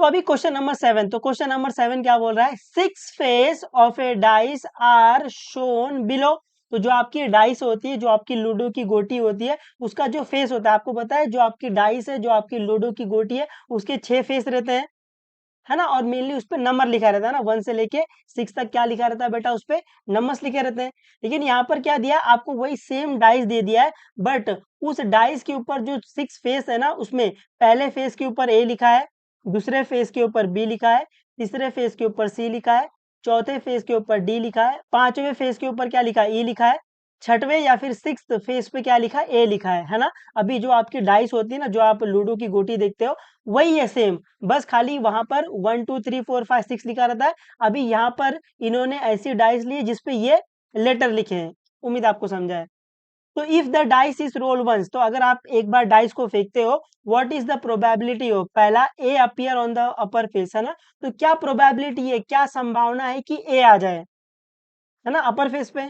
अभी question number 7, तो question number 7 क्या बोल रहा है, 6 face of a dice are shown below. तो जो आपकी डाइस होती है, जो आपकी लूडो की गोटी होती है, उसका जो फेस होता है, आपको पता है जो आपकी डाइस है, जो आपकी लूडो की गोटी है, उसके 6 फेस रहते हैं, है ना। और मेनली उस पर नंबर लिखा रहता है ना, 1 से लेके 6 तक क्या लिखा रहता है बेटा, उस पे नंबर्स लिखे रहते हैं। लेकिन यहाँ पर क्या दिया आपको, वही सेम डाइस दे दिया है, बट उस डाइस के ऊपर जो 6 फेस है ना, उसमें पहले फेस के ऊपर ए लिखा है, दूसरे फेस के ऊपर बी लिखा है, तीसरे फेस के ऊपर सी लिखा है, चौथे फेस के ऊपर डी लिखा है, पांचवें फेस के ऊपर क्या लिखा है, ई लिखा है, छठवें या फिर 6th फेस पे क्या लिखा है, ए लिखा है ना। अभी जो आपकी डाइस होती है ना, जो आप लूडो की गोटी देखते हो, वही है सेम, बस खाली वहां पर 1 2 3 4 5 6 लिखा रहता है। अभी यहाँ पर इन्होंने ऐसी डाइस ली जिसपे ये लेटर लिखे हैं। उम्मीद आपको समझा है। तो if the dice is roll once, तो अगर आप एक बार डाइस को फेंकते हो, what is the probability of, पहला A appear on the upper face, है ना। तो क्या प्रोबेबिलिटी है, क्या संभावना है कि ए आ जाए, है ना, अपर फेस पे।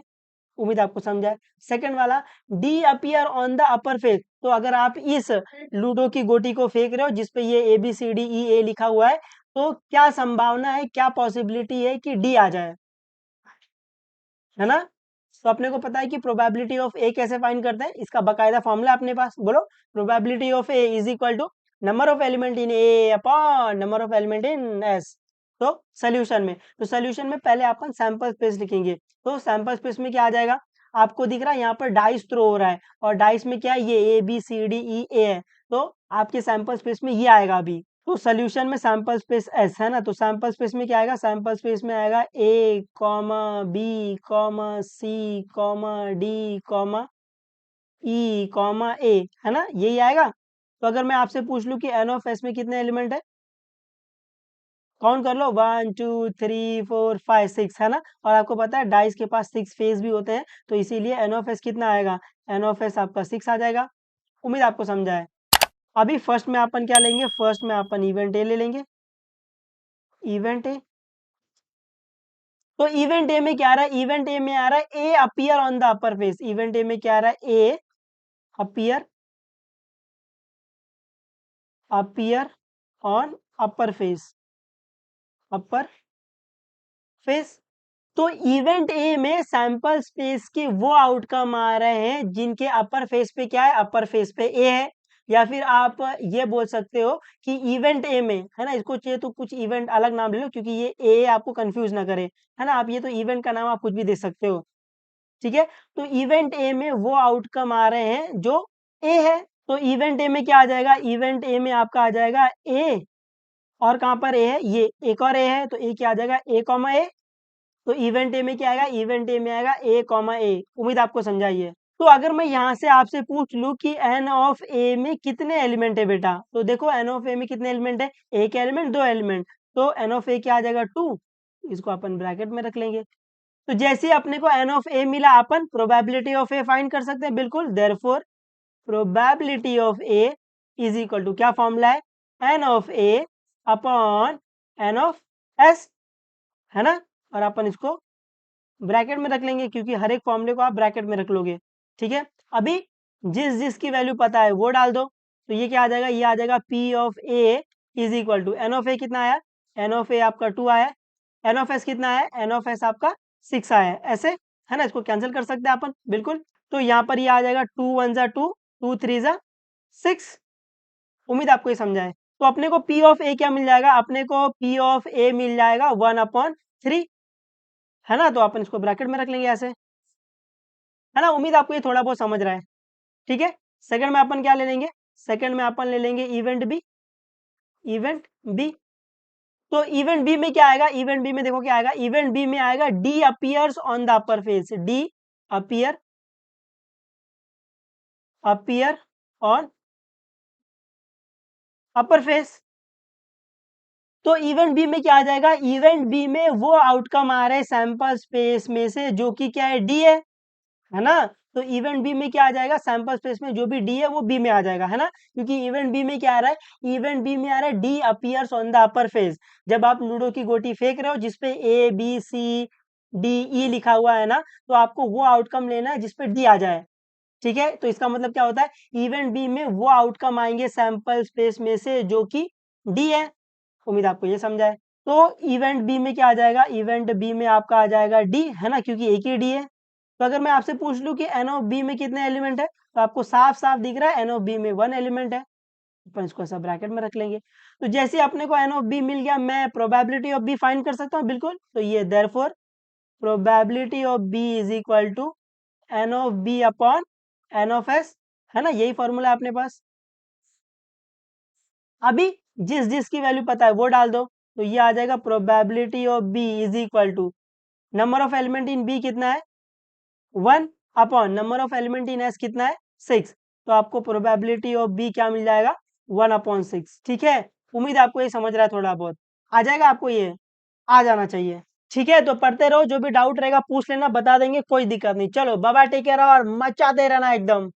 उम्मीद आपको समझा है। सेकंड वाला, D appear on the upper face, तो अगर आप इस लूडो की गोटी को फेंक रहे हो जिसपे ये A B C D E ए लिखा हुआ है, तो क्या संभावना है, क्या पॉसिबिलिटी है कि डी आ जाए, है ना। तो अपने को पता है कि प्रोबेबिलिटी ऑफ ए कैसे फाइंड करते हैं, इसका बकायदा फॉर्मूला अपने पास, बोलो। Probability of A is equal to number of element in A upon number of element in S. तो सोल्यूशन में, पहले अपन सैंपल स्पेस लिखेंगे। तो सैंपल स्पेस में क्या आ जाएगा, आपको दिख रहा है यहाँ पर डाइस थ्रो हो रहा है, और डाइस में क्या है, ये A B C D E ए है, तो आपके सैंपल स्पेस में ये आएगा अभी। तो सोल्यूशन में सैंपल स्पेस एस है ना, तो सैंपल स्पेस में क्या आएगा, सैंपल स्पेस में आएगा A comma B comma C comma D comma E comma A, है ना, यही आएगा। तो अगर मैं आपसे पूछ लूं कि एन ऑफ एस में कितने एलिमेंट है, काउंट कर लो, 1 2 3 4 5 6, है ना। और आपको पता है डाइस के पास 6 फेस भी होते हैं, तो इसीलिए एन ऑफ एस कितना आएगा, एन ऑफ एस आपका 6 आ जाएगा। उम्मीद आपको समझा है। अभी फर्स्ट में अपन क्या लेंगे, फर्स्ट में अपन इवेंट ए ले लेंगे, इवेंट ए। तो इवेंट ए में क्या आ रहा है, इवेंट ए में आ रहा है A appear on the upper face, event A में क्या आ रहा है, A appear, appear on upper face, upper face. तो इवेंट ए में सैंपल स्पेस के वो आउटकम आ रहे हैं जिनके अपर फेस पे क्या है, अपर फेस पे ए है। या फिर आप ये बोल सकते हो कि इवेंट ए में, है ना, इसको चाहिए तो कुछ इवेंट अलग नाम ले लो, क्योंकि ये ए आपको कंफ्यूज ना करे, है ना। आप ये तो इवेंट का नाम आप कुछ भी दे सकते हो, ठीक है। तो इवेंट ए में वो आउटकम आ रहे हैं जो ए है। तो इवेंट ए में क्या आ जाएगा, इवेंट ए में आपका आ जाएगा ए, और कहाँ पर ए है, ये एक और ए है, तो ए क्या आ जाएगा, ए कॉमा ए। तो इवेंट ए में क्या आएगा, इवेंट ए में आएगा ए कॉमा ए। उम्मीद आपको समझाइए। तो अगर मैं यहाँ से आपसे पूछ लूं कि एन ऑफ ए में कितने एलिमेंट है बेटा, तो देखो एन ऑफ ए में कितने एलिमेंट है, एक एलिमेंट, दो एलिमेंट, तो एन ऑफ ए क्या आ जाएगा, 2। इसको अपन ब्रैकेट में रख लेंगे। तो जैसे ही अपने को एन ऑफ ए मिला, अपन प्रोबेबिलिटी ऑफ ए फाइंड कर सकते हैं, बिल्कुल। Therefore probability of A is equal to, क्या फॉर्मूला है, N of A upon N of S, है ना। और अपन इसको ब्रैकेट में रख लेंगे, क्योंकि हर एक फॉर्मूले को आप ब्रैकेट में रख लोगे, ठीक है। अभी जिस जिसकी वैल्यू पता है वो डाल दो। तो ये क्या आ जाएगा, ये आ जाएगा P of A is equal to, N of A कितना आया, एन ऑफ ए आपका 2 आया, एन ऑफ एस कितना है, एन ऑफ एस आपका 6 आया है, ऐसे, है ना। इसको कैंसिल कर सकते हैं अपन, बिल्कुल। तो यहाँ पर ये आ जाएगा 2 1 जा 2, 2 3 जा 6। उम्मीद आपको ये समझा है। तो अपने को पी ऑफ ए क्या मिल जाएगा, अपने को पी ऑफ ए मिल जाएगा 1/3, है ना। तो अपन इसको ब्रैकेट में रख लेंगे ऐसे, है ना। उम्मीद आपको ये थोड़ा बहुत समझ रहा है, ठीक है। सेकंड में अपन क्या ले लेंगे, सेकंड में अपन ले लेंगे इवेंट बी, इवेंट बी। तो इवेंट बी में क्या आएगा, इवेंट बी में देखो क्या आएगा, इवेंट बी में आएगा D appears on the upper face, D appear, appear on upper face. तो इवेंट बी में क्या आ जाएगा, इवेंट बी में वो आउटकम आ रहे हैं सैंपल स्पेस में से जो कि क्या है, डी है ना। तो इवेंट बी में क्या आ जाएगा, सैंपल स्पेस में जो भी डी है वो बी में आ जाएगा, है ना। क्योंकि इवेंट बी में क्या आ रहा है, इवेंट बी में आ रहा है D appears on the upper face. जब आप लूडो की गोटी फेंक रहे हो जिसपे A B C D E लिखा हुआ है ना, तो आपको वो आउटकम लेना है जिसपे डी आ जाए, ठीक है। तो इसका मतलब क्या होता है, इवेंट बी में वो आउटकम आएंगे सैंपल स्पेस में से जो कि डी है, उम्मीद आपको ये समझा है। तो इवेंट बी में क्या आ जाएगा, इवेंट बी में आपका आ जाएगा डी, है ना, क्योंकि एक ही डी है। तो अगर मैं आपसे पूछ लूं कि एन ऑफ बी में कितने एलिमेंट है, तो आपको साफ साफ दिख रहा है एन ऑफ बी में 1 एलिमेंट है। अपन इसको ऐसा ब्रैकेट में रख लेंगे। तो जैसे अपने को एन ऑफ बी मिल गया, मैं प्रोबेबिलिटी ऑफ बी फाइंड कर सकता हूँ, बिल्कुल। तो ये therefore probability of B is equal to N of B upon N of S, है ना, यही फॉर्मूला है अपने पास। अभी जिस जिस की वैल्यू पता है वो डाल दो, तो ये आ जाएगा probability of B is equal to number of element in B कितना है 1 upon number of element in S कितना है 6। तो आपको प्रोबेबिलिटी ऑफ बी क्या मिल जाएगा 1/6। ठीक है, उम्मीद आपको ये समझ रहा है, थोड़ा बहुत आ जाएगा आपको, ये आ जाना चाहिए। ठीक है, तो पढ़ते रहो, जो भी डाउट रहेगा पूछ लेना, बता देंगे, कोई दिक्कत नहीं। चलो बाय बाय, टेक केयर और मचाते रहना एकदम।